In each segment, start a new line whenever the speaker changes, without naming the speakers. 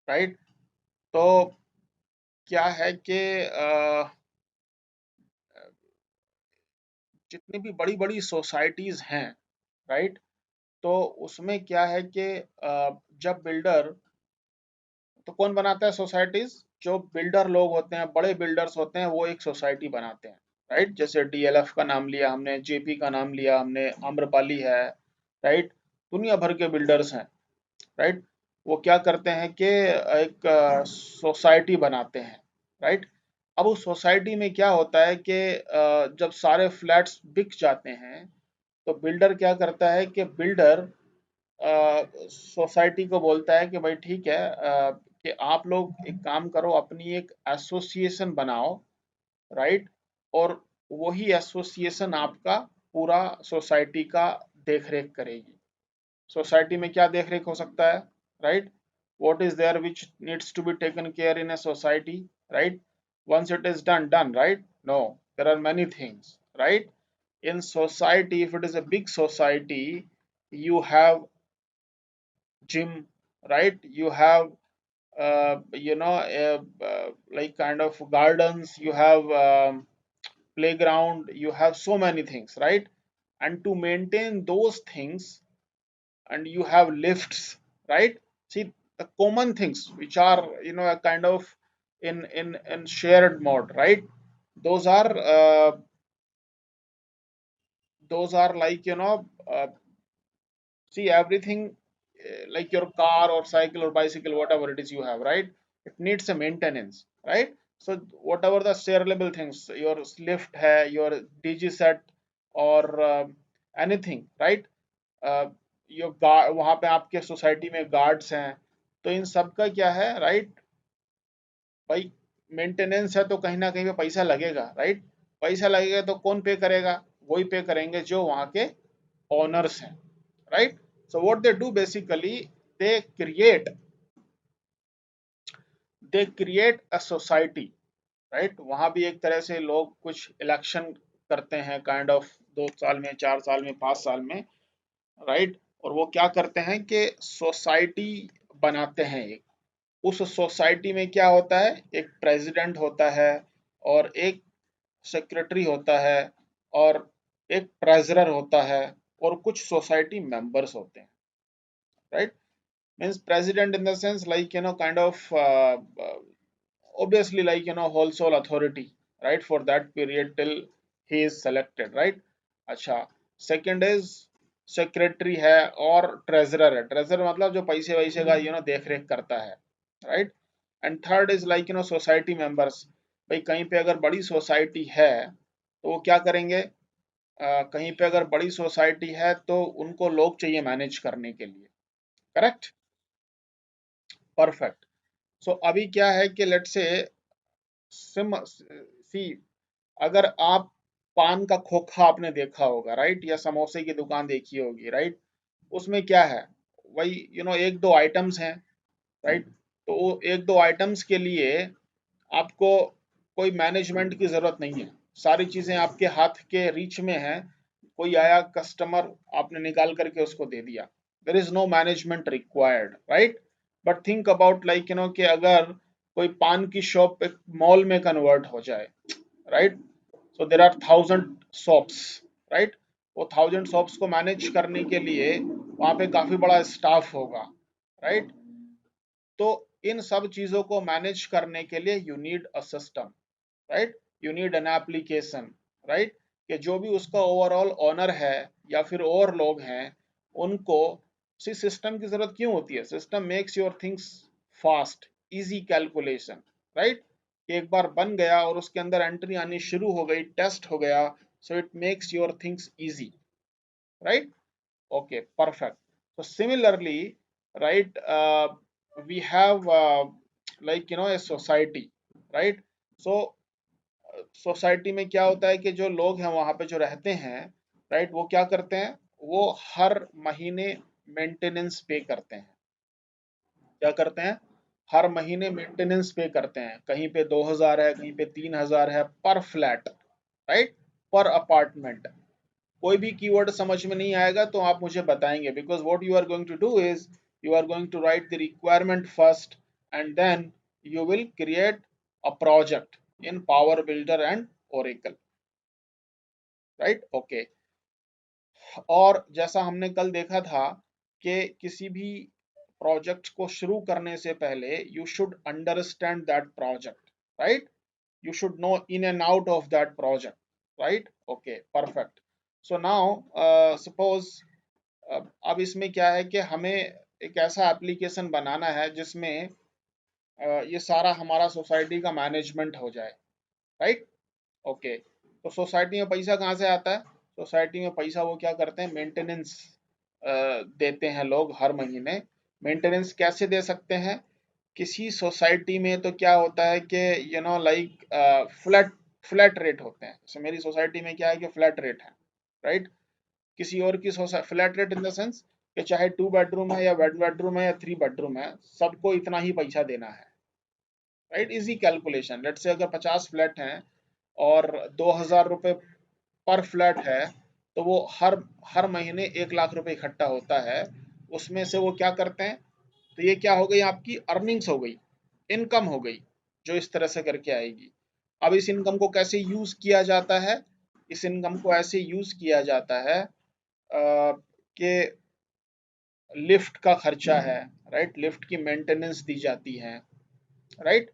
Right. तो क्या है कि जितनी भी बड़ी बड़ी सोसाइटीज हैं, राइट, तो उसमें क्या है कि जब बिल्डर, तो कौन बनाता है सोसाइटीज? जो बिल्डर लोग होते हैं, बड़े बिल्डर्स होते हैं, वो एक सोसाइटी बनाते हैं, राइट। जैसे डीएलएफ का नाम लिया हमने, जेपी का नाम लिया हमने, आम्रपाली है, राइट। दुनिया भर के बिल्डर्स हैं, राइट। वो क्या करते हैं कि एक सोसाइटी बनाते हैं, राइट। अब उस सोसाइटी में क्या होता है कि जब सारे फ्लैट्स बिक जाते हैं, तो बिल्डर क्या करता है कि बिल्डर सोसाइटी को बोलता है कि भाई ठीक है, कि आप लोग एक काम करो, अपनी एक एसोसिएशन बनाओ, राइट। और वही एसोसिएशन आपका पूरा सोसाइटी का देख रेख करेगी। सोसाइटी में क्या देख रेख हो सकता है, right? What is there which needs to be taken care in a society, right? Once it is done, right? No, there are many things, right? In society, if it is a big society, you have gym, right? You have like kind of gardens, you have playground, you have so many things, right? And to maintain those things, and you have lifts, right? See, the common things which are, a kind of in shared mode, right? Those are like, see, everything, like your car or cycle or bicycle, whatever it is you have, right? It needs a maintenance, right? So whatever the shareable things, your lift hai, your dg set, or anything, right? Yo guard, वहां पे आपके society में guards हैं, तो इन सब का क्या है, राइट? भाई, मेंटेनेंस है तो कहीं ना कहीं पे पैसा लगेगा, राइट? पैसा लगेगा तो कौन पे करेगा? वही पे करेंगे जो वहां के ओनर्स हैं, right. So what they do basically, they create they create a society, right. वहां भी एक तरह से लोग कुछ इलेक्शन करते हैं, काइंड ऑफ 2 साल में, 4 साल में, 5 साल में, राइट। और वो क्या करते हैं कि सोसाइटी बनाते हैं एक। उस सोसाइटी में क्या होता है, एक प्रेसिडेंट होता है, और एक सेक्रेटरी होता है, और एक ट्रेजरर होता है, और कुछ सोसाइटी मेंबर्स होते हैं, right. Means president in the sense like, kind of obviously, like, whole soul authority, right, for that period till he is selected, right? अच्छा, सेकंड इज सेक्रेटरी है, और ट्रेजरर है। ट्रेजरर मतलब जो पैसे वैसे का देख रेख करता है, right. And third is like, society members. भाई, कहीं पे अगर बड़ी सोसाइटी है तो वो क्या करेंगे? कहीं पे अगर बड़ी सोसाइटी है तो उनको लोग चाहिए मैनेज करने के लिए, करेक्ट? परफेक्ट। सो अभी क्या है कि लेट से सिम सी, अगर आप पान का खोखा आपने देखा होगा, राइट, या समोसे की दुकान देखी होगी, राइट। उसमें क्या है, वही एक दो आइटम्स हैं, राइट। तो वो एक दो आइटम्स के लिए आपको कोई मैनेजमेंट की जरूरत नहीं है, सारी चीजें आपके हाथ के रीच में है। कोई आया कस्टमर, आपने निकाल करके उसको दे दिया, there is no management required, right. But think about, like, कि अगर कोई पान की शॉप एक मॉल में कन्वर्ट हो जाए, right. So there are 1000 shops, right. वो 1000 शॉप्स को मैनेज करने के लिए वहां पे काफी बड़ा स्टाफ होगा, राइट। तो इन सब चीजों को मैनेज करने के लिए you need a system, right. You need an application, right. कि जो भी उसका ओवरऑल ओनर है या फिर और लोग हैं, उनको सिस्टम की जरूरत क्यों होती है? System makes your things fast, easy calculation, right. एक बार बन गया और उसके अंदर एंट्री आनी शुरू हो गई, टेस्ट हो गया, so it makes your things easy, right. Okay, perfect. So similarly, right, we have like, a society, right? So society में क्या होता है कि जो लोग हैं वहां पे जो रहते हैं, राइट, वो क्या करते हैं? वो हर महीने मेंटेनेंस पे करते हैं। क्या करते हैं? हर महीने मेंटेनेंस पे करते हैं। कहीं पे 2000 है, कहीं पे 3000 है पर फ्लैट, राइट, पर अपार्टमेंट। कोई भी कीवर्ड समझ में नहीं आएगा तो आप मुझे बताएंगे, because what you are going to do is, you are going to write the requirement first, and then you will create a project in Power Builder and Oracle, right? Okay. और जैसा हमने कल देखा था कि किसी भी प्रोजेक्ट को शुरू करने से पहले you should understand that project, right? You should know in and out of that project, right? Okay, perfect. So now suppose अब इसमें क्या है कि हमें एक ऐसा एप्लीकेशन बनाना है जिसमें ये सारा हमारा सोसाइटी का मैनेजमेंट हो जाए, राइट? ओके, तो सोसाइटी में पैसा कहाँ से आता है? सोसाइटी में पैसा वो क्या करते हैं, मेंटेनेंस देते हैं लोग हर महीने। मेंटेनेंस कैसे दे सकते हैं? किसी सोसाइटी में तो क्या होता है कि लाइक फ्लैट फ्लैट रेट होते हैं। जैसे मेरी सोसाइटी में क्या है कि फ्लैट रेट है, राइट? किसी और की flat rate in the sense कि चाहे 2 बेडरूम है या बेडरूम है या 3 बेडरूम है, सबको इतना ही पैसा देना है, राइट? Easy calculation. लेट से अगर 50 फ्लैट हैं और 2,000 रुपये पर फ्लैट है, तो वो हर हर महीने 1 लाख रुपए इकट्ठा होता है। उसमें से वो क्या करते हैं, तो ये क्या हो गई, आपकी अर्निंग्स हो गई, इनकम हो गई, जो इस तरह से करके आएगी। अब इस इनकम को कैसे यूज किया जाता है? इस इनकम को ऐसे यूज किया जाता है कि लिफ्ट का खर्चा है, राइट? लिफ्ट की मेंटेनेंस दी जाती है, राइट?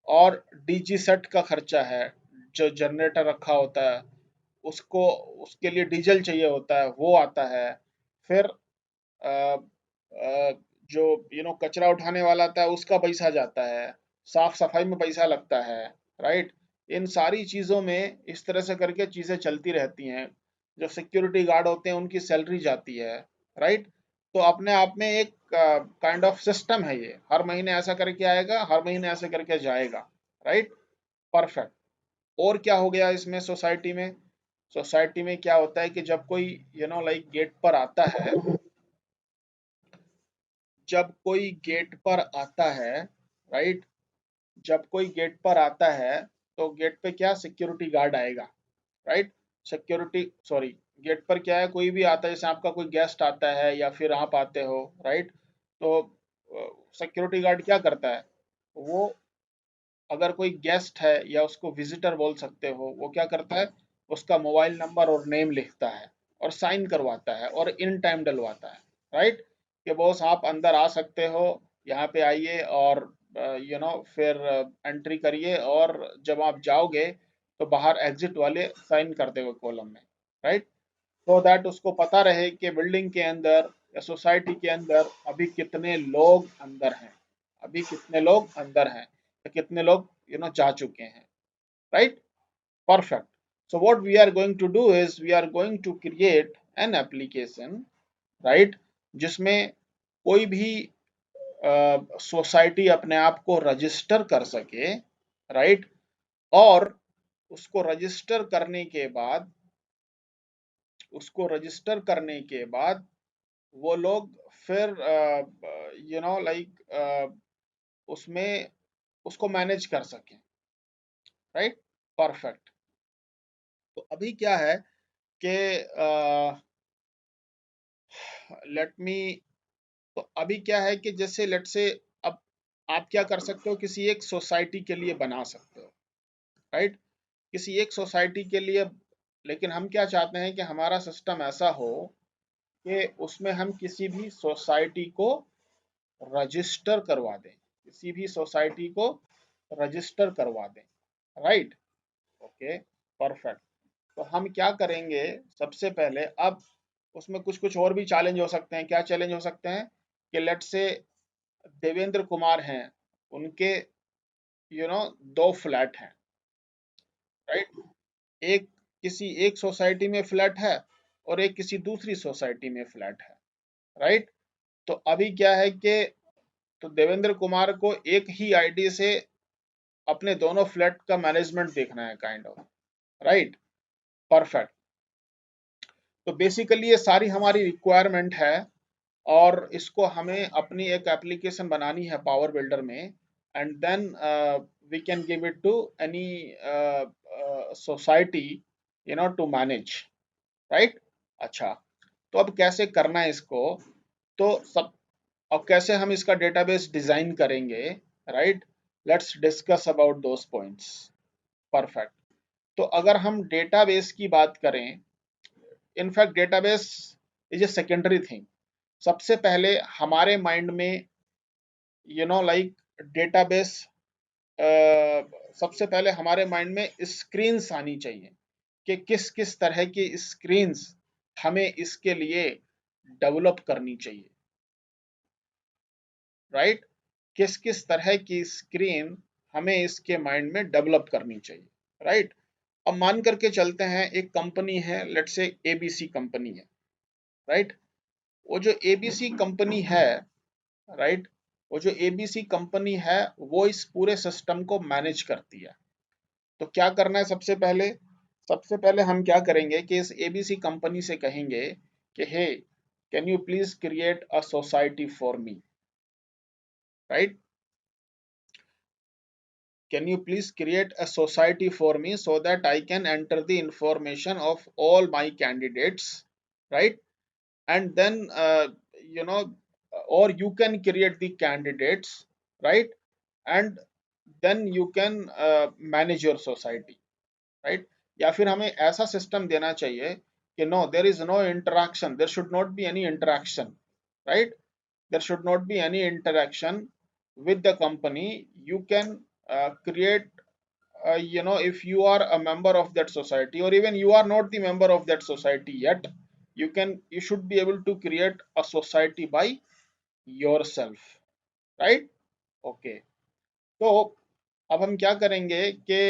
और डीजी सेट का खर्चा है, जो जनरेटर रखा होता है उसको, उसके लिए डीजल चाहिए होता है, वो आता है। फिर अ, जो कचरा उठाने वाला आता है उसका पैसा जाता है, साफ सफाई में पैसा लगता है, राइट? इन सारी चीजों में इस तरह से करके चीजें चलती रहती हैं। जो सिक्योरिटी गार्ड होते हैं उनकी सैलरी जाती है, राइट? तो अपने आप में एक काइंड ऑफ सिस्टम है, ये हर महीने ऐसा करके आएगा, हर महीने ऐसे करके जाएगा, राइट? परफेक्ट। और क्या हो गया इसमें सोसाइटी में? सोसाइटी में क्या होता है कि जब कोई लाइक गेट पर आता है, जब कोई गेट पर आता है, राइट? जब कोई गेट पर आता है तो गेट पे क्या, सिक्योरिटी गार्ड आएगा, राइट? सिक्योरिटी सॉरी, गेट पर क्या है, कोई भी आता है, जैसे आपका कोई गेस्ट आता है या फिर आप आते हो, राइट? तो सिक्योरिटी गार्ड क्या करता है, वो अगर कोई गेस्ट है या उसको विजिटर बोल सकते हो, वो क्या करता है, उसका मोबाइल नंबर और नेम लिखता है और साइन करवाता है और इन टाइम डलवाता है, राइट? कि बॉस आप अंदर आ सकते हो, यहाँ पे आइए और फिर एंट्री करिए, और जब आप जाओगे तो बाहर एग्जिट वाले साइन कर देंगे कॉलम में, राइट? सो दैट उसको पता रहे कि बिल्डिंग के अंदर या सोसाइटी के अंदर अभी कितने लोग अंदर हैं, अभी कितने लोग अंदर हैं, या कितने लोग जा चुके हैं, right? Perfect. So what we are going to do is we are going to create an application, right? जिसमें कोई भी सोसाइटी अपने आप को रजिस्टर कर सके, राइट? और उसको रजिस्टर करने के बाद, उसको रजिस्टर करने के बाद वो लोग फिर लाइक उसमें उसको मैनेज कर सकें, राइट? परफेक्ट। तो अभी क्या है कि लेट मी, तो अभी क्या है कि जैसे लेट से, अब आप क्या कर सकते हो, किसी एक सोसाइटी के लिए बना सकते हो, राइट? किसी एक सोसाइटी के लिए। लेकिन हम क्या चाहते हैं कि हमारा सिस्टम ऐसा हो कि उसमें हम किसी भी सोसाइटी को रजिस्टर करवा दें, किसी भी सोसाइटी को रजिस्टर करवा दें, राइट? Okay, perfect. तो हम क्या करेंगे, सबसे पहले अब उसमें कुछ कुछ और भी चैलेंज हो सकते हैं। क्या चैलेंज हो सकते हैं कि लेट से देवेंद्र कुमार हैं, उनके 2 फ्लैट हैं, राइट? एक किसी एक सोसाइटी में फ्लैट है और एक किसी दूसरी सोसाइटी में फ्लैट है, राइट? तो अभी क्या है कि तो देवेंद्र कुमार को एक ही आईडी से अपने दोनों फ्लैट का मैनेजमेंट देखना है, काइंड ऑफ, राइट? परफेक्ट। तो बेसिकली ये सारी हमारी रिक्वायरमेंट है, और इसको हमें अपनी एक एप्लीकेशन बनानी है पावर बिल्डर में, and then we can give it to any society to manage, right? अच्छा, तो अब कैसे करना है इसको, तो सब, अब कैसे हम इसका डेटाबेस डिजाइन करेंगे, right. Let's discuss about those points. Perfect. तो अगर हम डेटाबेस की बात करें, in fact database is a secondary thing. सबसे पहले हमारे माइंड में लाइक डेटाबेस, सबसे पहले हमारे माइंड में स्क्रीन्स आनी चाहिए कि किस किस तरह की स्क्रीन्स हमें इसके लिए डेवलप करनी चाहिए, राइट। किस किस तरह की स्क्रीन हमें इसके माइंड में डेवलप करनी चाहिए, राइट। अब मान करके चलते हैं एक कंपनी है, लेट्स से एबीसी कंपनी है, राइट। वो जो एबीसी कंपनी है, राइट, वो जो एबीसी कंपनी है वो इस पूरे सिस्टम को मैनेज करती है। तो क्या करना है, सबसे पहले हम क्या करेंगे कि इस एबीसी कंपनी से कहेंगे कि hey, can you please create a society for me, right. Can you please create a society for me so that I can enter the information of all my candidates, right? And then, you know, or you can create the candidates, right? And then you can manage your society, right? या फिर हमें ऐसा system देना चाहिए कि no, there is no interaction, there should not be any interaction, right? There should not be any interaction with the company. You can create, if you are a member of that society, or even you are not the member of that society yet, you should be able to create a society by yourself, right? Okay. तो अब हम क्या करेंगे कि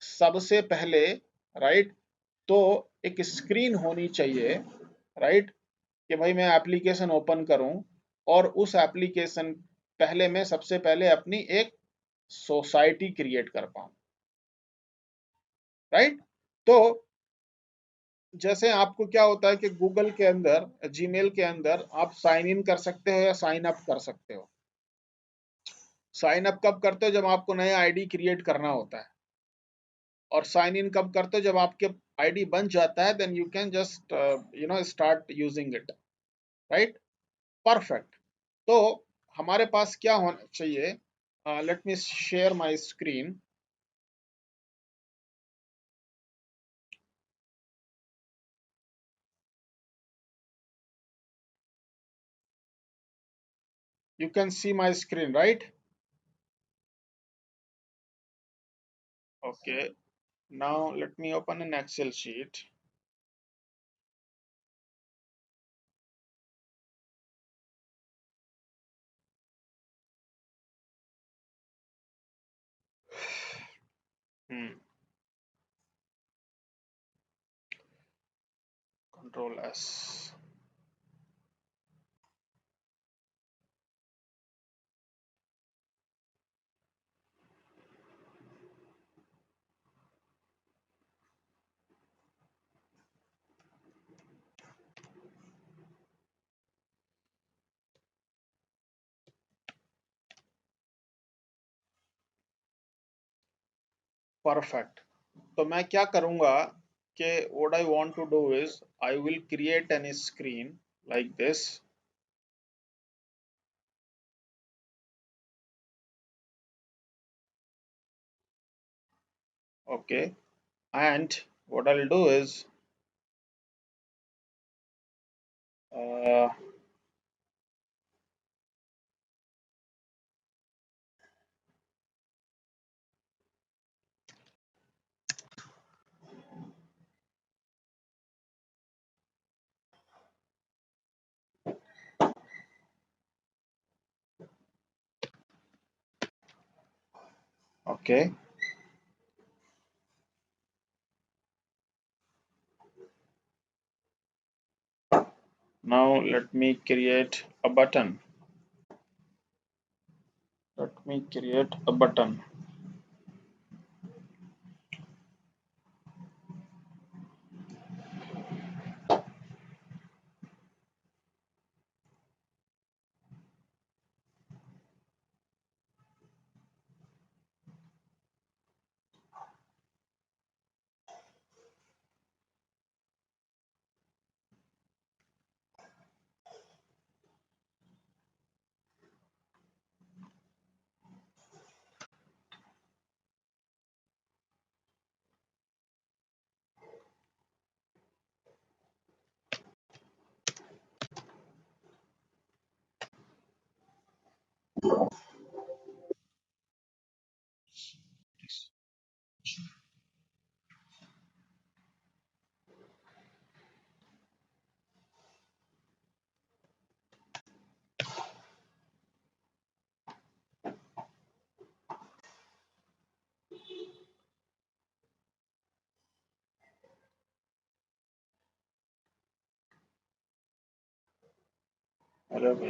सबसे पहले, right, तो एक स्क्रीन होनी चाहिए, राइट, कि भाई मैं एप्लीकेशन ओपन करूं और उस एप्लीकेशन, पहले मैं सबसे पहले अपनी एक सोसाइटी क्रिएट कर पाऊं, राइट। तो जैसे आपको क्या होता है कि गूगल के अंदर, जीमेल के अंदर आप साइन इन कर सकते हो या साइन अप कर सकते हो। साइन अप कब करते हो, जब आपको नया आईडी क्रिएट करना होता है। और साइन इन कब करते हो, जब आपके आईडी बन जाता है, then you can just start using it, right. Perfect. तो हमारे पास क्या होना चाहिए, let me share my screen. You can see my screen, right? Okay. Now let me open an Excel sheet. Hmm. Control S. Perfect. तो मैं क्या करूंगा कि what I want to do is I will create an screen like this. Okay. And what I'll do is, uh, okay. Now let me create a button. Let me create a button. अरे भाई,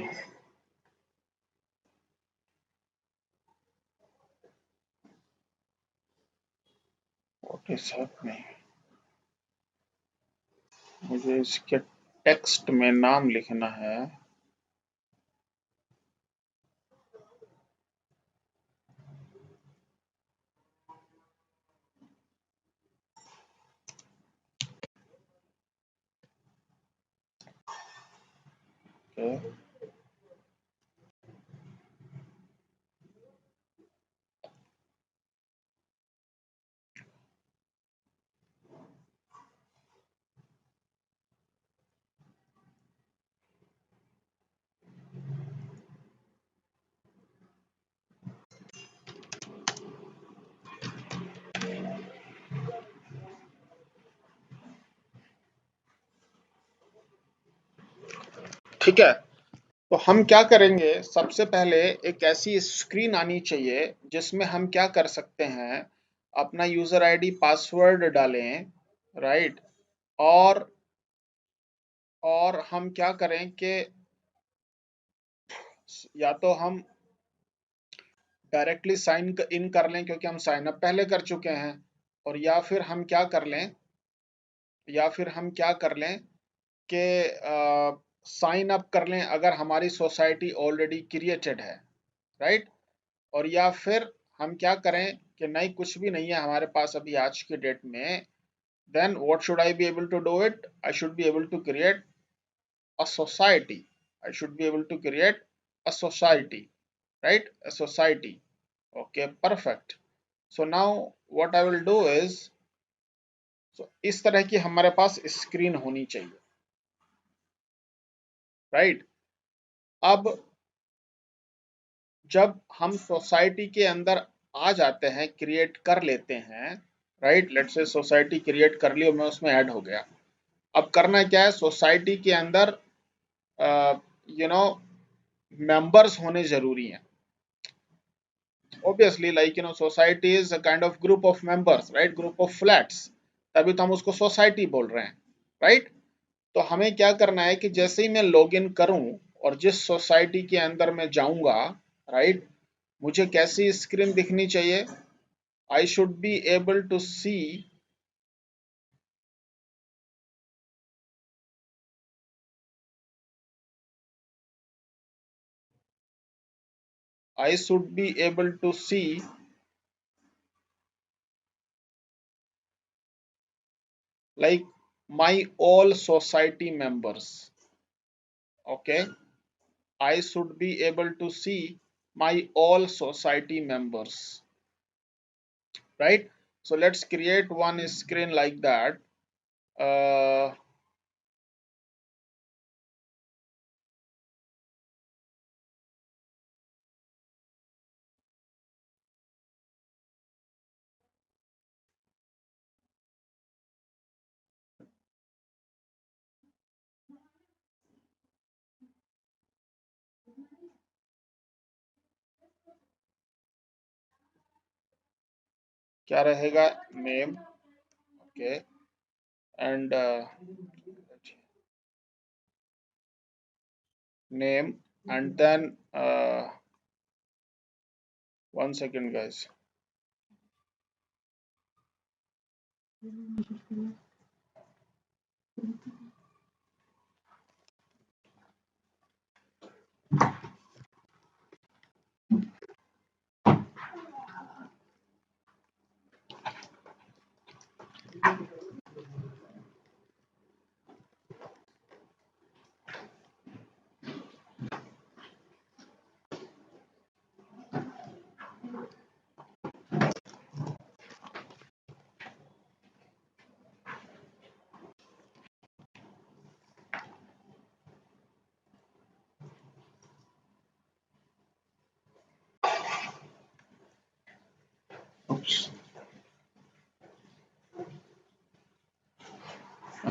what is happening? मुझे इसके text में नाम लिखना है। Okay, ठीक है। तो हम क्या करेंगे, सबसे पहले एक ऐसी स्क्रीन आनी चाहिए जिसमें हम क्या कर सकते हैं, अपना यूजर आईडी पासवर्ड डालें, राइट। और हम क्या करें कि या तो हम डायरेक्टली साइन इन कर लें क्योंकि हम साइन अप पहले कर चुके हैं, और या फिर हम क्या कर लें कि साइन अप कर लें अगर हमारी सोसाइटी ऑलरेडी क्रिएटेड है, राइट। और या फिर हम क्या करें कि नहीं, कुछ भी नहीं है हमारे पास अभी आज की डेट में, then what should I be able to do it, I should be able to create a society, I should be able to create a society, right, a society. Okay, perfect. So now what I will do is, so इस तरह की हमारे पास screen होनी चाहिए, right. अब जब हम society के अंदर आ जाते हैं, क्रिएट कर लेते हैं, right, let's say society create कर ली और मैं उसमें ऐड हो गया। अब करना क्या है, सोसाइटी के अंदर यू नो मेंबर्स होने जरूरी हैं। Obviously, like society is a kind of group of members, right, group of flats, तभी तो हम उसको सोसाइटी बोल रहे हैं, राइट। तो हमें क्या करना है कि जैसे ही मैं लॉग इन करूं और जिस सोसाइटी के अंदर मैं जाऊंगा, राइट, मुझे कैसी स्क्रीन दिखनी चाहिए, I should be able to see, I should be able to see like my all society members. Okay, I should be able to see my all society members, right. So let's create one screen like that. uh, क्या रहेगा, name, okay, and name, and then one second guys,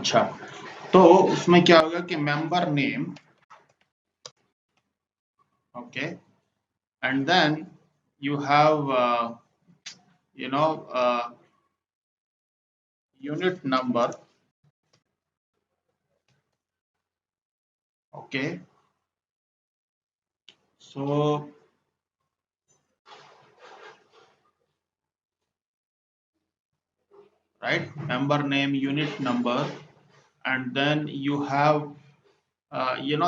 अच्छा, तो उसमें क्या होगा कि member name, okay, and then you have you know unit number, okay, so right, member name, unit number, and then you have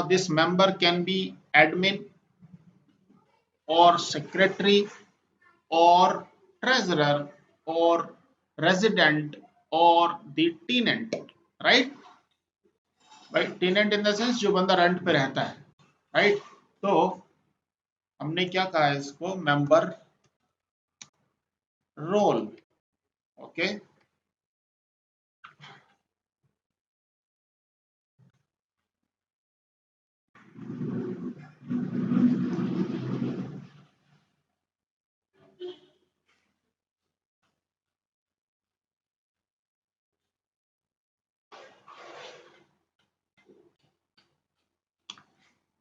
this member can be admin or secretary or treasurer or resident or the tenant, right? Right, tenant in the sense जो बंदा rent पे रहता है, right, तो हमने क्या कहा है इसको, मेंबर रोल, ओके,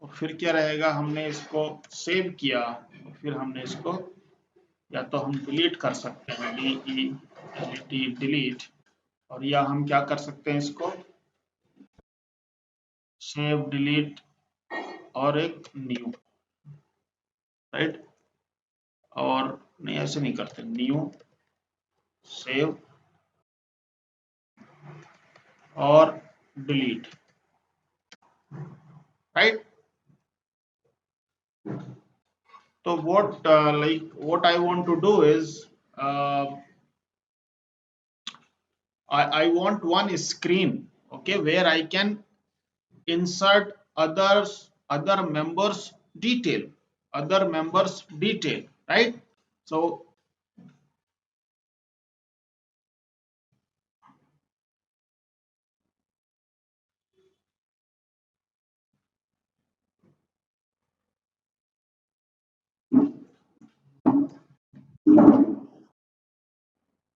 और फिर क्या रहेगा, हमने इसको सेव किया और फिर हमने इसको या तो हम डिलीट कर सकते हैं, D E L T, delete, और या हम क्या कर सकते हैं इसको सेव, डिलीट और एक न्यू, राइट, और नहीं ऐसे नहीं करते, न्यू, सेव और डिलीट, राइट। तो what like what I want to do is I want one screen, okay, where I can insert other members detail, right? So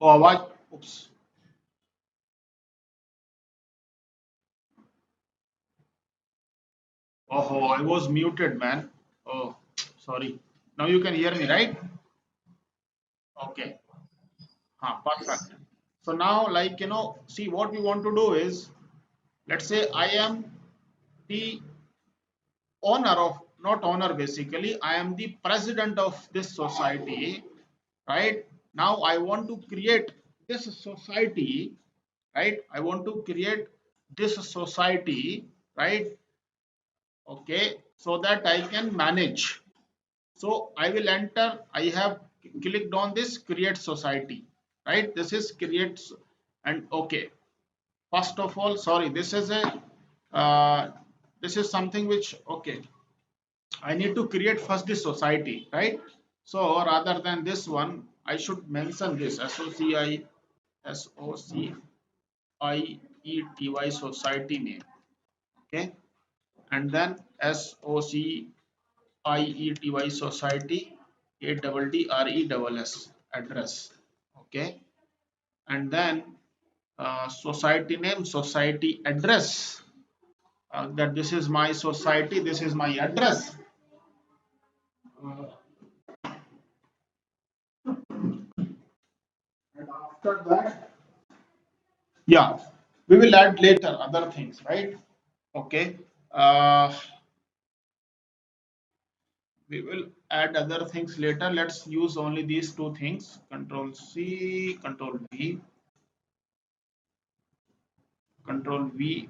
oh आवाज, oops, oh I was muted, man, oh sorry, now you can hear me, right? Okay, perfect. So now, like, see, what we want to do is, let's say I am the owner of, not owner, basically I am the president of this society, right? Now I want to create this society, right? I want to create this society, right? Okay, so that I can manage. So I will enter, I have clicked on this create society, right? This is create, and okay, first of all, sorry, this is a this is something which, okay, I need to create first the society, right? So rather than this one, I should mention this SOCIETY society name, okay, and then SOCIETY society ADDRESS address, okay, and then society name, society address. That this is my society, this is my address. Uh, and after that, yeah, we will add later other things, right? Okay. Uh, we will add other things later. Let's use only these two things. Control C, Control V, Control V.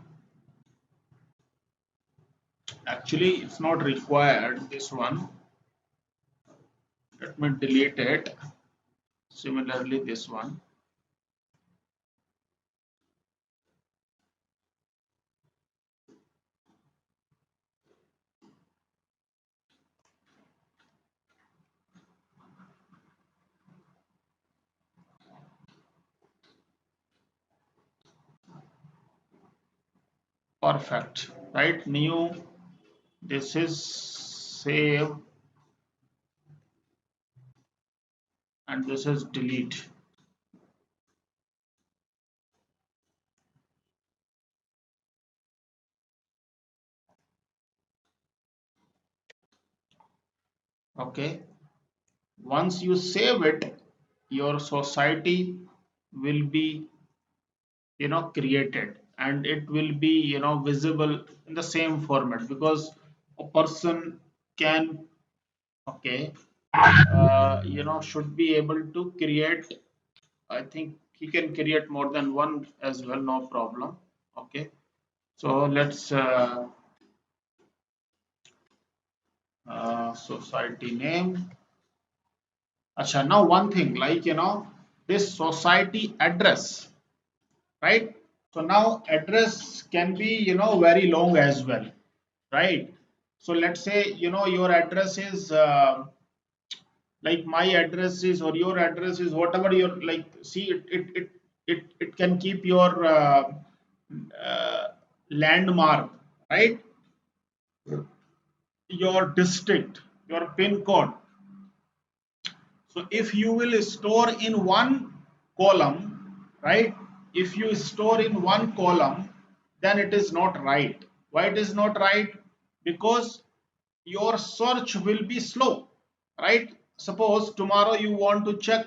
Actually, it's not required. This one. Let me delete it. Similarly, this one. Perfect. Right? New. This is save, and this is delete. Okay, once you save it, your society will be, created, and it will be, visible in the same format, because a person can, okay, should be able to create, I think he can create more than one as well, no problem. Okay, so let's society name. Acha, now one thing, like, this society address, right? So now address can be, very long as well, right? So let's say, your address is, like my address is, or your address is, whatever your, like, see, it can keep your uh, landmark, right? Your district, your pin code. So if you will store in one column, right? If you store in one column, then it is not right. Why it is not right? Because your search will be slow, right? Suppose tomorrow you want to check,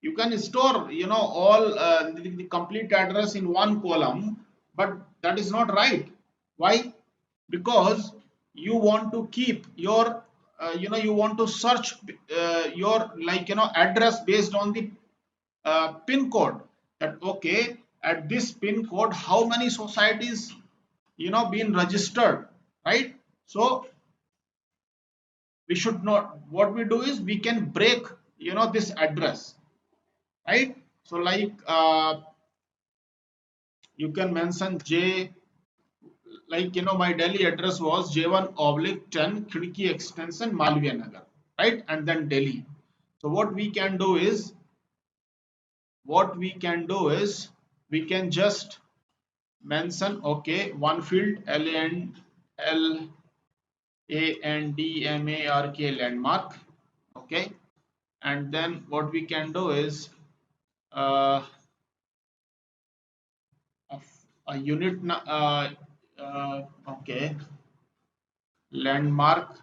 you can store, all the complete address in one column, but that is not right. Why? Because you want to keep your, you want to search your, like, address based on the pin code, that okay, at this pin code how many societies, been registered, right? So we should not, what we do is we can break, this address, right? So like, you can mention j, like, my Delhi address was J1/10 Khidki extension Malviya Nagar, right? And then Delhi. So what we can do is we can just mention, okay, one field LANDMARK landmark, okay, and then what we can do is uh, a, a unit, okay, landmark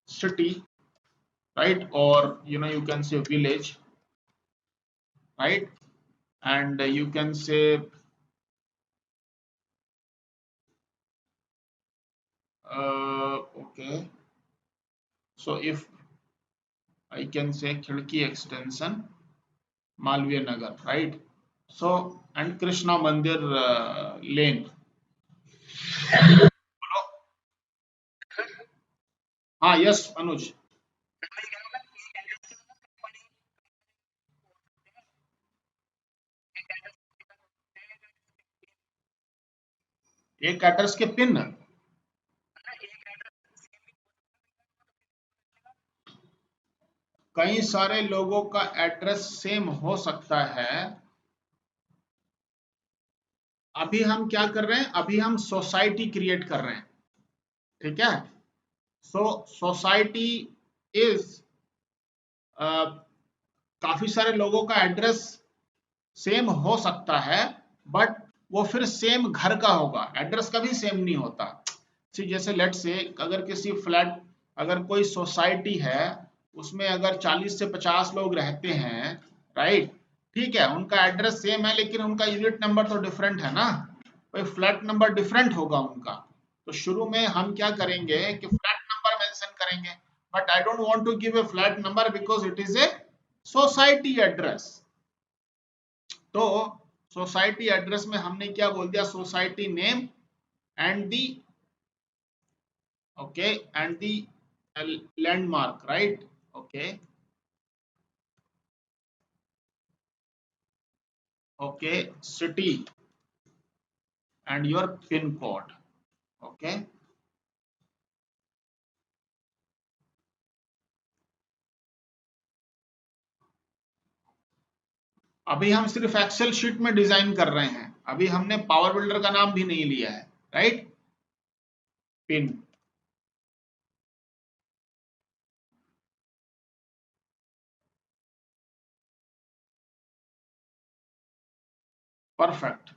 city, right? Or, you can say village, right? And you can say, okay, so if I can say Khidki extension Malviya Nagar, right? So, and Krishna Mandir lane. हाँ, yes, Anuj. एक address के pin, कई सारे लोगों का address same हो सकता है। अभी हम क्या कर रहे हैं, अभी हम सोसाइटी क्रिएट कर रहे हैं, ठीक है? सो सोसाइटी इज, काफी सारे लोगों का एड्रेस सेम हो सकता है, बट वो फिर सेम घर का होगा, एड्रेस कभी सेम नहीं होता। सी, जैसे लेट से, अगर किसी फ्लैट, अगर कोई सोसाइटी है, उसमें अगर 40 से 50 लोग रहते हैं, राइट? ठीक है, उनका एड्रेस सेम है, लेकिन उनका यूनिट नंबर तो डिफरेंट है ना, कोई फ्लैट नंबर डिफरेंट होगा उनका। तो शुरू में हम क्या करेंगे कि फ्लैट नंबर मेंशन करेंगे, but I don't want to give a flat number because it is a society address. तो सोसाइटी एड्रेस में हमने क्या बोल दिया, society name and the, okay, and the landmark, right? Okay, okay, city and your pin code, okay। अभी हम सिर्फ Excel sheet में डिजाइन कर रहे हैं, अभी हमने पावर बिल्डर का नाम भी नहीं लिया है, राइट? Pin, perfect.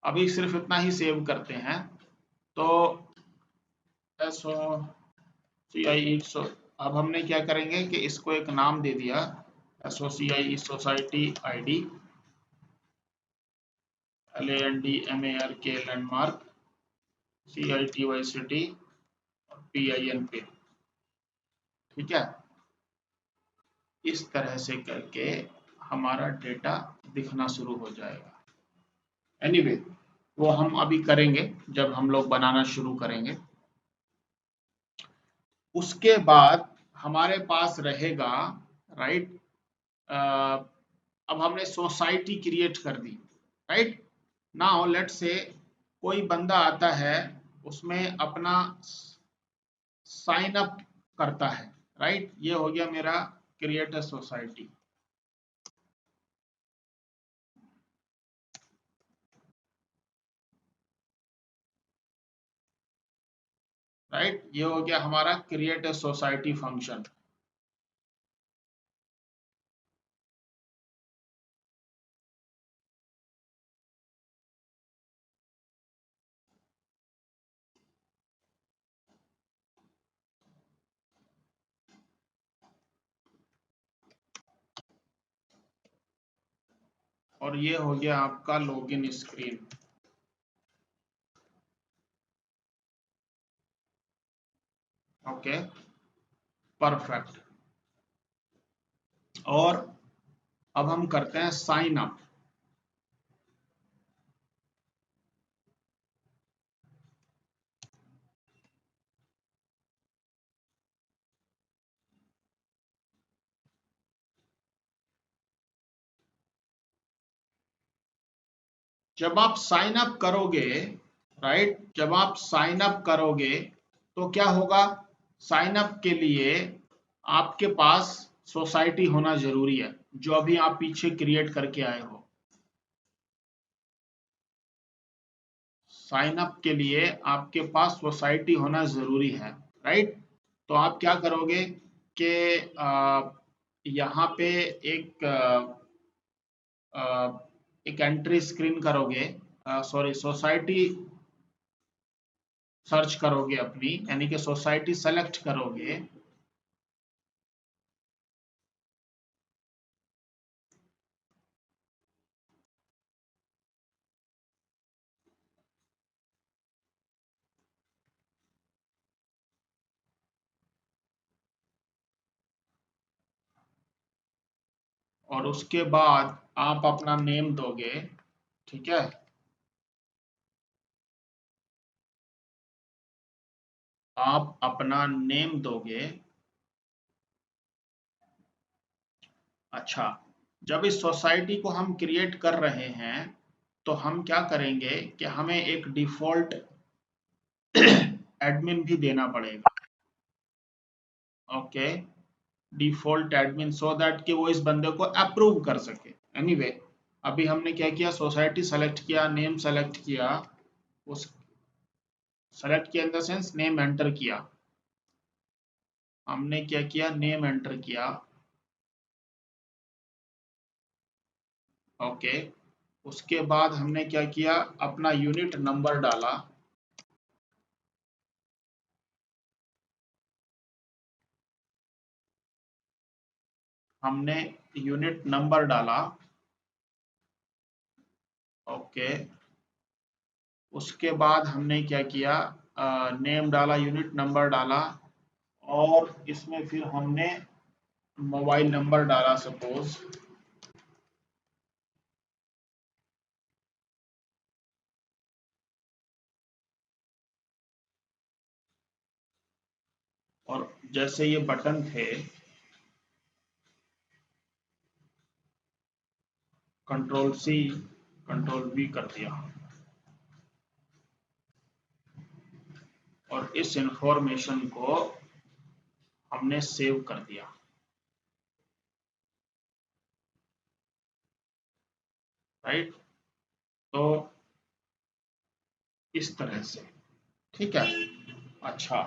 अभी सिर्फ इतना ही सेव करते हैं। तो एसओ सी आई 100, अब हमने क्या करेंगे कि इसको एक नाम दे दिया, SOCI society ID, LANDMARK landmark, CITY city, और PIN पिन। ठीक है, इस तरह से करके हमारा डेटा दिखना शुरू हो जाएगा। एनीवे वो हम अभी करेंगे जब हम लोग बनाना शुरू करेंगे। उसके बाद हमारे पास रहेगा, राइट, अब हमने सोसाइटी क्रिएट कर दी, राइट। नाउ लेट से कोई बंदा आता है, उसमें अपना साइन अप करता है, राइट। ये हो गया मेरा क्रिएट अ सोसाइटी। राइट, ये हो गया हमारा क्रिएट अ सोसाइटी फंक्शन। और ये हो गया आपका लॉगिन स्क्रीन। Okay, perfect. और अब हम करते हैं साइन अप। जब आप साइन अप करोगे, राइट, जब आप साइन अप करोगे तो क्या होगा, साइन अप के लिए आपके पास सोसाइटी होना जरूरी है, जो अभी आप पीछे क्रिएट करके आए हो। साइन अप के लिए आपके पास सोसाइटी होना जरूरी है, राइट। तो आप क्या करोगे कि यहाँ पे एक अ, एक एंट्री स्क्रीन करोगे, सॉरी सोसाइटी सर्च करोगे अपनी, यानी कि सोसाइटी सेलेक्ट करोगे। और उसके बाद आप अपना नेम दोगे, ठीक है। आप अपना नेम दोगे। अच्छा, जब इस सोसाइटी को हम क्रिएट कर रहे हैं तो हम क्या करेंगे कि हमें एक डिफॉल्ट एडमिन भी देना पड़ेगा। Okay, default admin, so that कि वो इस बंदे को अप्रूव कर सके। एनीवे अभी हमने क्या किया, सोसाइटी सेलेक्ट किया, नेम सेलेक्ट किया, उस सेलेक्ट किया in the sense name enter किया। हमने क्या किया, नेम एंटर किया। ओके, उसके बाद हमने क्या किया, अपना यूनिट नंबर डाला। हमने यूनिट नंबर डाला। ओके, उसके बाद हमने क्या किया, नेम डाला, यूनिट नंबर डाला, और इसमें फिर हमने मोबाइल नंबर डाला सपोज। और जैसे ये बटन थे, कंट्रोल सी कंट्रोल वी कर दिया, और इस इंफॉर्मेशन को हमने सेव कर दिया, राइट। तो इस तरह से, ठीक है। अच्छा,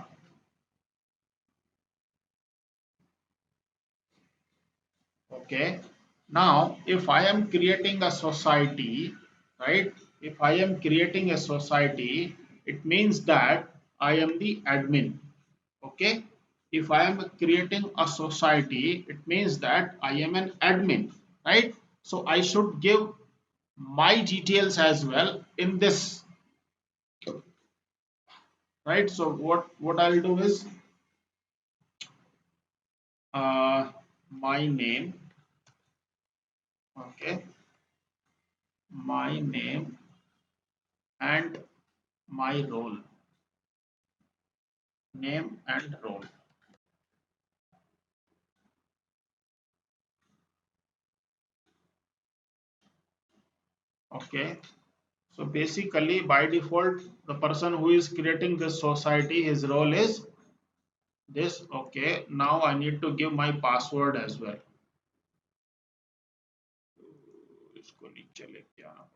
okay, now if I am creating a society, right, if I am creating a society, it means that I am the admin, okay, if I am creating a society, it means that I am an admin, right? So I should give my details as well in this, right? So what I'll do is uh, my name, okay, my name and my role, name and role, okay. So basically, by default, the person who is creating this society, his role is this. Okay, now I need to give my password as well. इसको नीचे लेके आना पड़ेगा.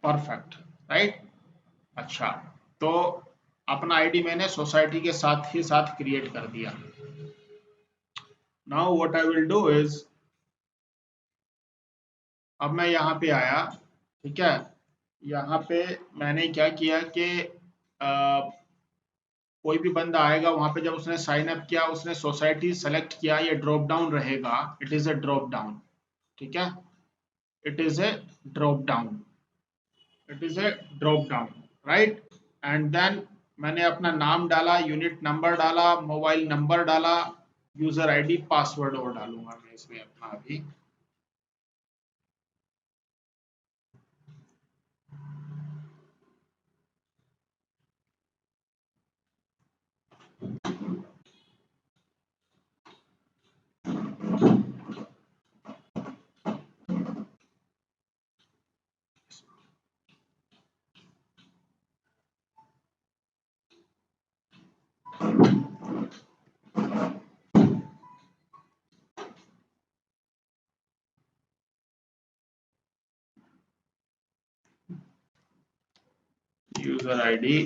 Perfect, right. अच्छा, तो अपना ID मैंने society के साथ ही साथ क्रिएट कर दिया. Now what I will do is, अब मैं यहाँ पे आया, ठीक है. यहाँ पे मैंने क्या किया कि कोई भी बंदा आएगा वहां पे, जब उसने साइन अप किया, उसने सोसाइटी सेलेक्ट किया, ये ड्रॉप डाउन रहेगा. It is a drop down, ठीक है. It is a drop down, it is a drop down, right. And then मैंने अपना नाम डाला, यूनिट नंबर डाला, मोबाइल नंबर डाला, यूजर आईडी, पासवर्ड और डालूंगा मैं इसमें अपना अभी. User ID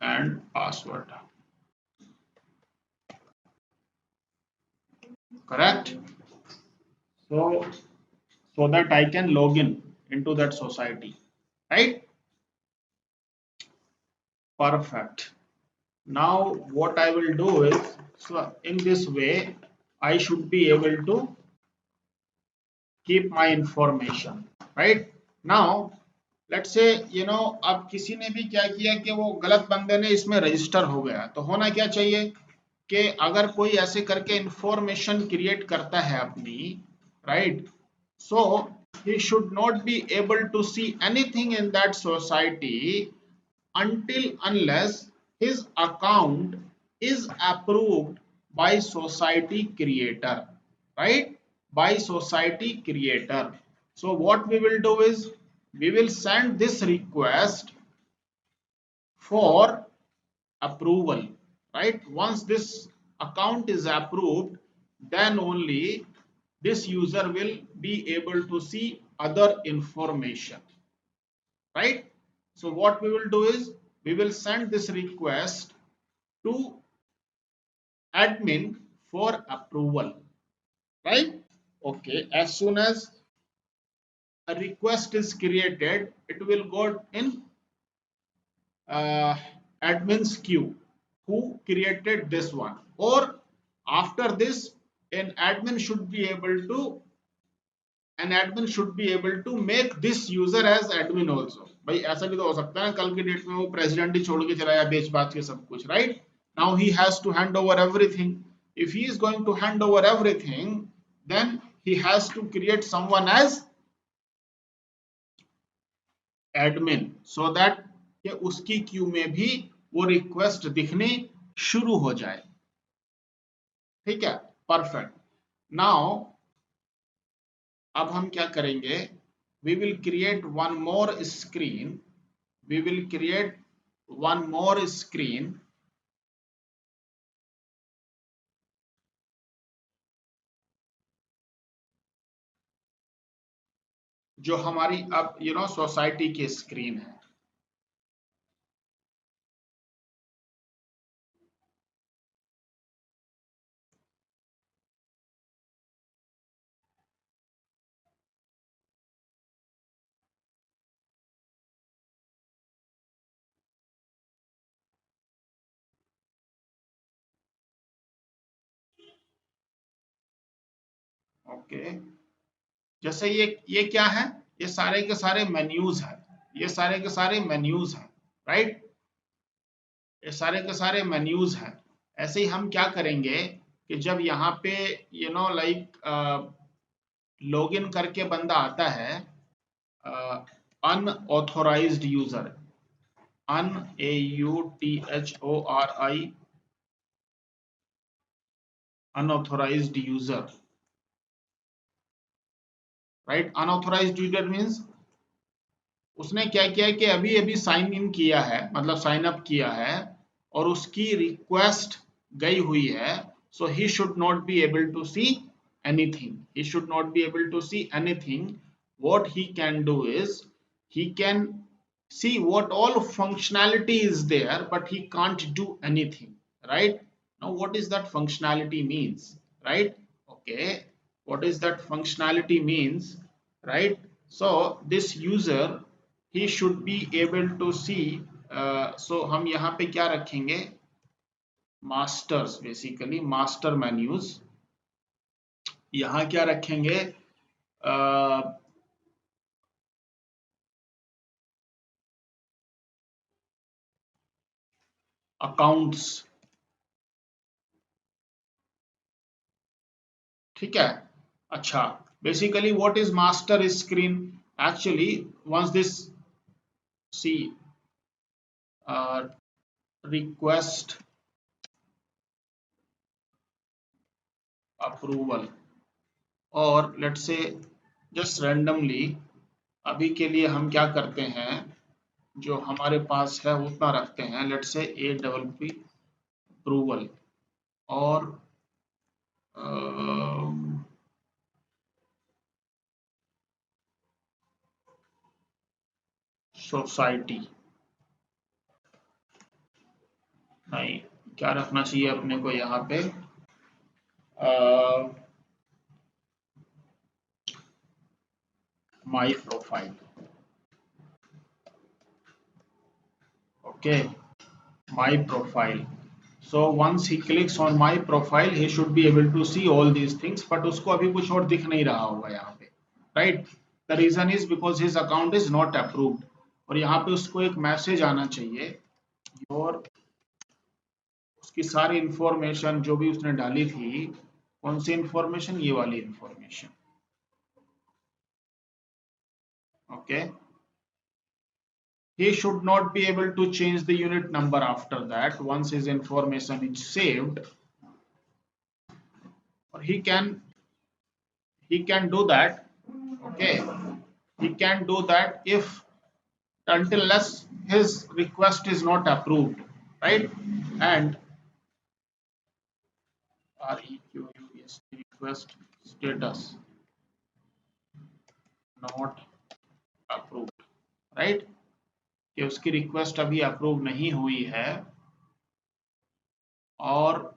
and password, correct. So that I can log in into that society, right? Perfect. Now what I will do is, so in this way I should be able to keep my information, right? Now let's say, अब किसी ने भी क्या किया कि वो गलत बंदे ने इसमें रजिस्टर हो गया, तो होना क्या चाहिए कि अगर कोई ऐसे करके इंफॉर्मेशन क्रिएट करता है अपनी, right, so he should not be able to see anything in that society until unless his account is approved by society creator, right? By society creator. So what we will do is, we will send this request for approval, right? Once this account is approved, then only this user will be able to see other information, right? So what we will do is, we will send this request to admin for approval, right? Okay, as soon as a request is created, it will go in uh, admin's queue who created this one, or after this an admin should be able to make this user as admin also. भाई ऐसा भी तो हो सकता है ना, कल की डेट में वो प्रेसिडेंट ही छोड़ के चला जाए बेच बात के सब कुछ, right. Now he has to hand over everything. if he is going to hand over everything, then he has to create someone as admin, so that कि उसकी क्यू में भी वो रिक्वेस्ट दिखनी शुरू हो जाए। ठीक है, परफेक्ट। नाउ अब हम क्या करेंगे, we will create one more screen, we will create one more screen, जो हमारी अब सोसाइटी की स्क्रीन है। ओके, जैसे ये क्या है, ये सारे के सारे मेन्यूज हैं, ये सारे के सारे मेन्यूज हैं, राइट, ये सारे के सारे मेन्यूज हैं। ऐसे ही हम क्या करेंगे कि जब यहाँ पे लाइक लॉगिन करके बंदा आता है, unauthorised user, UTHORI, unauthorised user, right. Unauthorised user means उसने क्या किया है कि अभी अभी साइन इन किया है, मतलब साइन अप किया है, और उसकी रिक्वेस्ट गई हुई है, so he should not be able to see anything, he should not be able to see anything. What he can do is he can see what all functionality is there, but he can't do anything, right? Now what is that functionality means, right? Okay, what is that functionality means, right? So this user, he should be able to see, so हम यहाँ पे क्या रखेंगे, masters, basically master menus, यहाँ क्या रखेंगे, accounts, ठीक है। अच्छा, basically what is master screen, actually once this see request approval, और लेट्स से जस्ट रैंडमली अभी के लिए हम क्या करते हैं, जो हमारे पास है उतना रखते हैं, लेट्स से APP अप्रूवल, और सोसाइटी, नहीं, क्या रखना चाहिए अपने को यहाँ पे, my profile, okay, my profile. So once he clicks on my profile, he should be able to see all these things, but उसको अभी कुछ और दिख नहीं रहा होगा यहाँ पे, right? The reason is because his account is not approved, और यहाँ पे उसको एक मैसेज आना चाहिए, और उसकी सारी इंफॉर्मेशन जो भी उसने डाली थी, कौन सी इंफॉर्मेशन, ये वाली information, okay. He should not be able to change the unit number after that once his information is saved, or he can do that, okay, he can do that if, until unless his request is not approved, right? And request request status not approved, right, कि उसकी request अभी approve नहीं हुई है, और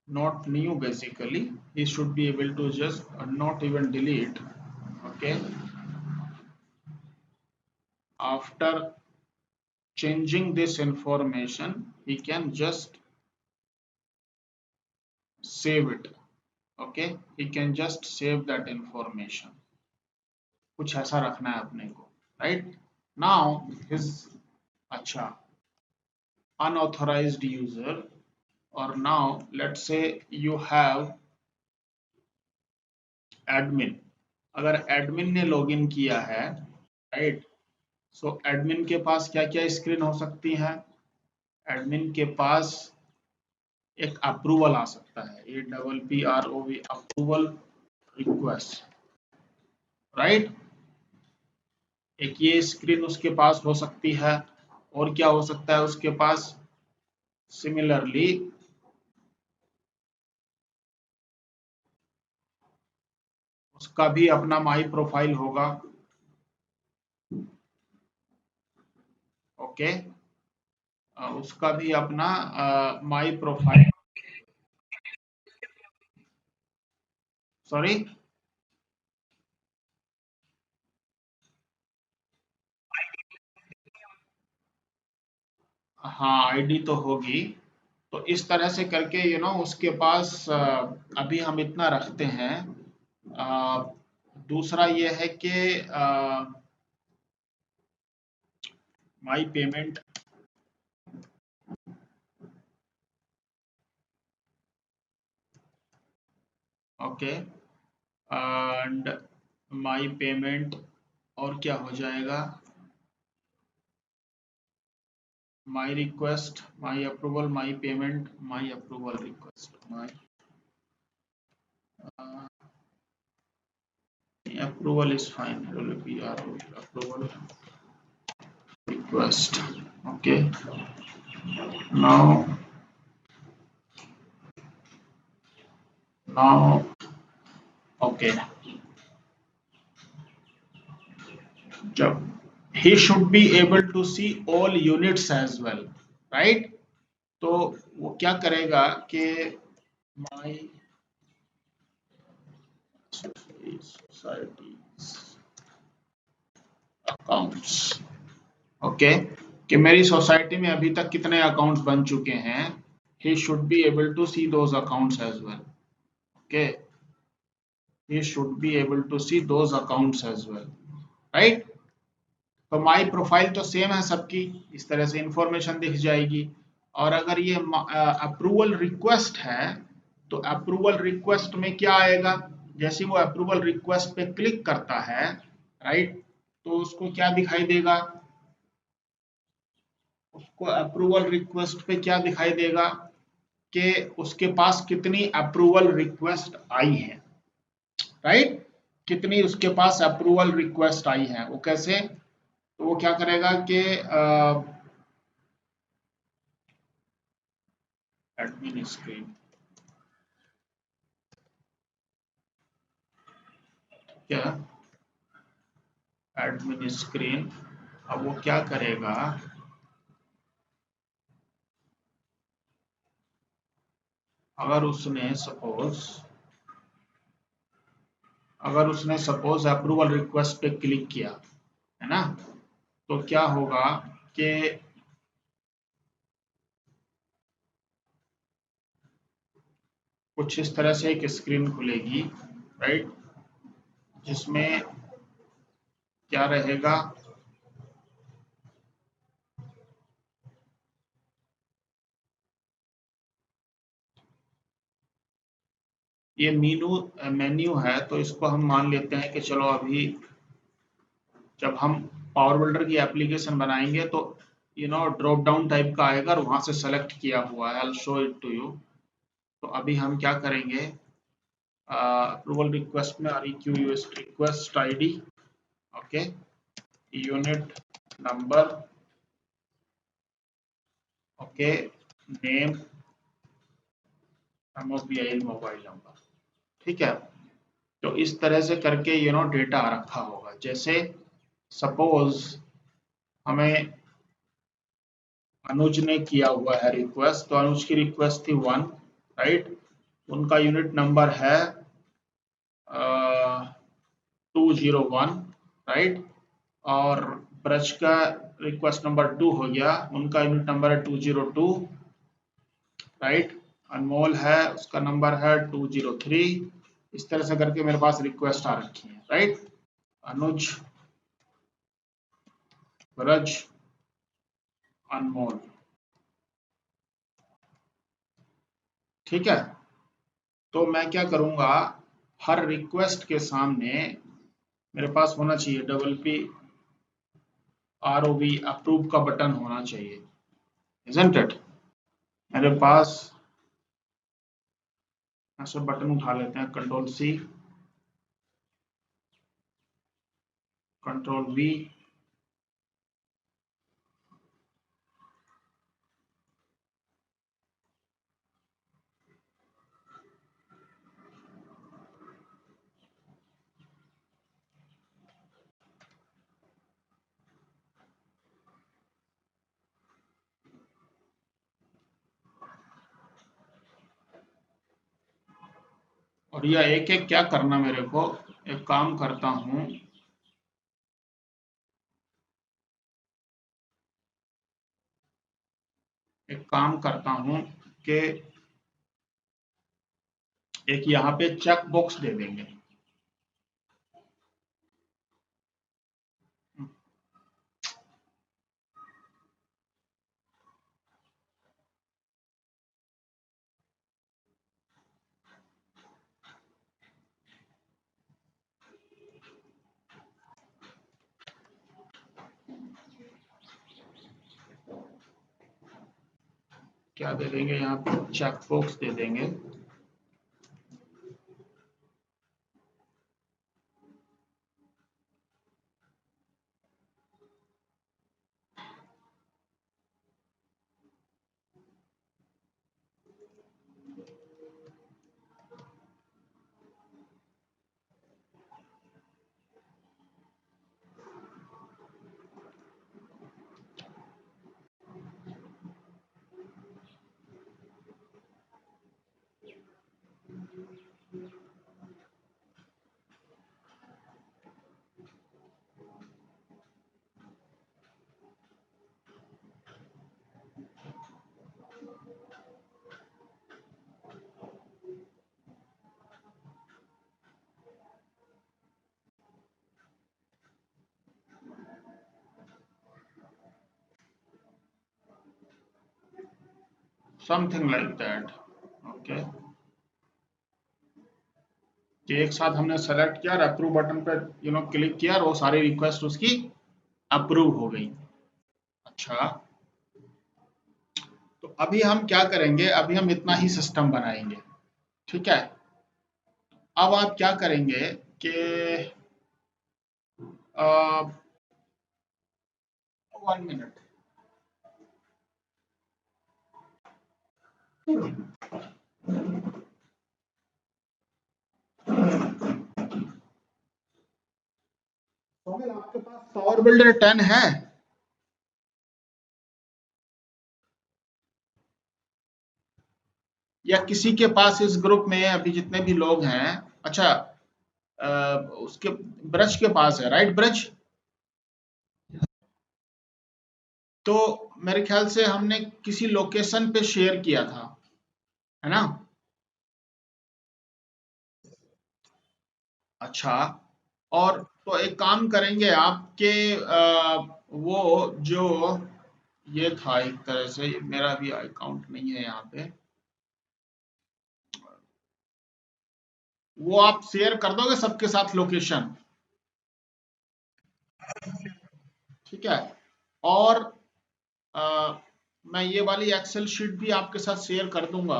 not new, basically he should be able to just not even delete, okay, after changing this information he can just save it, okay, he can just save that information, कुछ ऐसा रखना है अपने को, right? Now his acha unauthorized user, or now let's say you have admin. अगर admin ने login किया है, राइट, सो एडमिन के पास क्या क्या स्क्रीन हो सकती है? एडमिन के पास एक अप्रूवल आ सकता है, APPROV अप्रूवल रिक्वेस्ट, राइट। एक ये स्क्रीन उसके पास हो सकती है, और क्या हो सकता है उसके पास? सिमिलरली उसका भी अपना माई प्रोफाइल होगा, ओके। उसका भी अपना माई प्रोफाइल, सॉरी, हाँ आईडी तो होगी। तो इस तरह से करके उसके पास अभी हम इतना रखते हैं। अ, दूसरा ये है कि माई payment, okay, and my payment, और क्या हो जाएगा? My request, my approval, my payment, my approval request, my approval is fine, approval request, okay. Now okay, जब he should be able to see all units as well, right? तो वो क्या करेगा कि my societies accounts, ओके, कि मेरी society में अभी तक कितने अकाउंट्स बन चुके हैं, he should be able to see those accounts as well, okay, he should be able to see those accounts as well, right? तो माई प्रोफाइल तो सेम है सबकी, इस तरह से इंफॉर्मेशन दिख जाएगी। और अगर ये अप्रूवल रिक्वेस्ट है, तो अप्रूवल रिक्वेस्ट में क्या आएगा? जैसे वो अप्रूवल रिक्वेस्ट पे क्लिक करता है, राइट, तो उसको क्या दिखाई देगा? उसको अप्रूवल रिक्वेस्ट पे क्या दिखाई देगा कि उसके पास कितनी अप्रूवल रिक्वेस्ट आई है, राइट, कितनी उसके पास अप्रूवल रिक्वेस्ट आई है। वो कैसे? तो वो क्या करेगा कि एडमिन स्क्रीन, क्या एडमिन स्क्रीन, अब वो क्या करेगा? अगर उसने सपोज अप्रूवल रिक्वेस्ट पे क्लिक किया, है ना, तो क्या होगा कि कुछ इस तरह से एक स्क्रीन खुलेगी, राइट, जिसमें क्या रहेगा? ये मेन्यू है, तो इसको हम मान लेते हैं कि चलो अभी जब हम पावर बिल्डर की एप्लीकेशन बनाएंगे तो ड्रॉप डाउन टाइप का आएगा और वहां से सेलेक्ट किया हुआ है, I will show it to you. तो अभी हम क्या करेंगे? अप्रूवल रिक्वेस्ट में REQUest request ID, okay, unit number, okay, name, MOPI mobile number, ठीक है। तो इस तरह से करके डेटा रखा होगा। जैसे सपोज हमें अनुज ने किया हुआ है रिक्वेस्ट, तो अनुज की रिक्वेस्ट थी 1, राइट, उनका यूनिट नंबर है 201, राइट, और ब्रज का रिक्वेस्ट नंबर 2 हो गया, उनका यूनिट नंबर है 202, राइट, अनमोल है, उसका नंबर है 203। इस तरह से करके मेरे पास रिक्वेस्ट आ रखी है, राइट। अनुज ब्रज, अनमोल। ठीक है, तो मैं क्या करूंगा, हर रिक्वेस्ट के सामने मेरे पास होना चाहिए WP-ROV अप्रूव का बटन होना चाहिए, isn't it? मेरे पास ऐसे बटन उठा लेते हैं, Ctrl+C, Ctrl+V, और यह एक एक क्या करना मेरे को, एक काम करता हूं, कि एक यहाँ पे चेक बॉक्स दे देंगे। क्या दे देंगे यहाँ पे, चेक बॉक्स दे देंगे। Something like that. ओके, कि एक साथ हमने सेलेक्ट किया और अप्रूव बटन पे क्लिक किया और वो सारी रिक्वेस्ट उसकी अप्रूव हो गई। अच्छा, तो अभी हम क्या करेंगे, अभी हम इतना ही सिस्टम बनाएंगे। ठीक है, अब आप क्या करेंगे कि 1 मिनट, सोहेल आपके पास पावर बिल्डर 10 है? या किसी के पास इस ग्रुप में अभी जितने भी लोग हैं, अच्छा, अ, उसके ब्रज के पास है, राइट ब्रज? तो मेरे ख्याल से हमने किसी लोकेशन पे शेयर किया था, है ना? अच्छा, और तो एक काम करेंगे आपके, वो जो ये था, एक तरह से मेरा भी अकाउंट नहीं है यहाँ पे, वो आप शेयर कर दोगे सबके साथ लोकेशन? ठीक है, और अ, मैं ये वाली एक्सेल शीट भी आपके साथ शेयर कर दूंगा।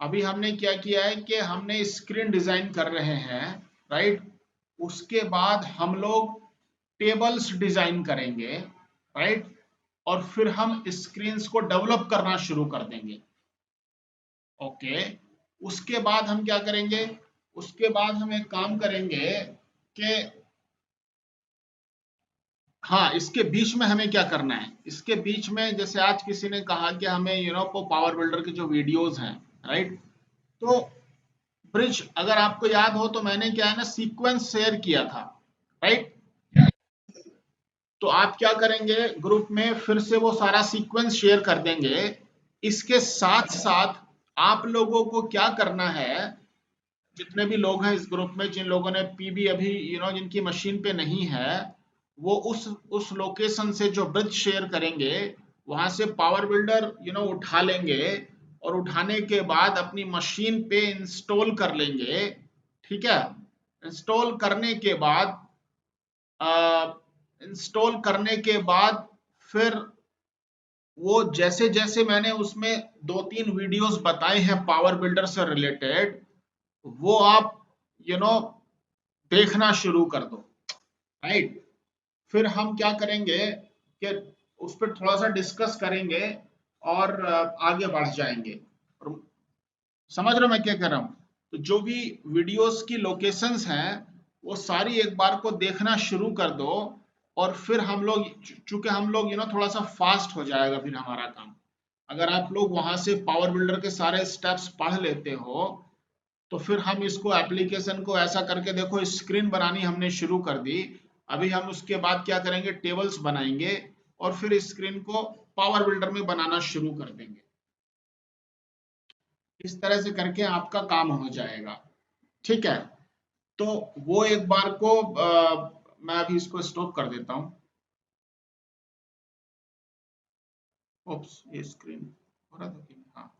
अभी हमने क्या किया है कि हमने स्क्रीन डिजाइन कर रहे हैं, राइट? उसके बाद हम लोग टेबल्स डिजाइन करेंगे, राइट? और फिर हम स्क्रीन्स को डेवलप करना शुरू कर देंगे। ओके, उसके बाद हम क्या करेंगे, उसके बाद हम एक काम करेंगे कि हाँ, इसके बीच में हमें क्या करना है, इसके बीच में जैसे आज किसी ने कहा कि हमें पावर बिल्डर के जो वीडियोस हैं, राइट? तो ब्रिज, अगर आपको याद हो तो मैंने क्या है ना, सीक्वेंस शेयर किया था, राइट? तो आप क्या करेंगे, ग्रुप में फिर से वो सारा सीक्वेंस शेयर कर देंगे। इसके साथ साथ आप लोगों को क्या करना है, जितने भी लोग हैं इस ग्रुप में, जिन लोगों ने पीबी अभी जिनकी मशीन पे नहीं है, वो उस लोकेशन से जो ब्रिज शेयर करेंगे वहां से पावर बिल्डर उठा लेंगे, और उठाने के बाद अपनी मशीन पे इंस्टॉल कर लेंगे। ठीक है, इंस्टॉल करने के बाद इंस्टॉल करने के बाद फिर वो जैसे जैसे मैंने उसमें 2-3 वीडियोस बताए हैं पावर बिल्डर से रिलेटेड, वो आप यू you नो know, देखना शुरू कर दो। राइट, फिर हम क्या करेंगे कि उस पर थोड़ा सा डिस्कस करेंगे और आगे बढ़ जाएंगे। और समझ रहे हो मैं क्या कर रहा हूँ? तो जो भी वीडियोस की लोकेशंस हैं वो सारी एक बार को देखना शुरू कर दो, और फिर हम लोग, चूंकि हम लोग थोड़ा सा फास्ट हो जाएगा फिर हमारा काम। अगर आप लोग वहां से पावर बिल्डर के सारे स्टेप्स पढ़ लेते हो, तो फिर हम इसको एप्लीकेशन को ऐसा करके, देखो स्क्रीन बनानी हमने शुरू कर दी। अभी हम उसके बाद क्या करेंगे, टेबल्स बनाएंगे, और फिर स्क्रीन को पावर बिल्डर में बनाना शुरू कर देंगे। इस तरह से करके आपका काम हो जाएगा। ठीक है, तो वो एक बार को मैं अभी इसको स्टॉप कर देता हूँ। ओप्स, ये स्क्रीन हो रहा था कि नहीं? हाँ।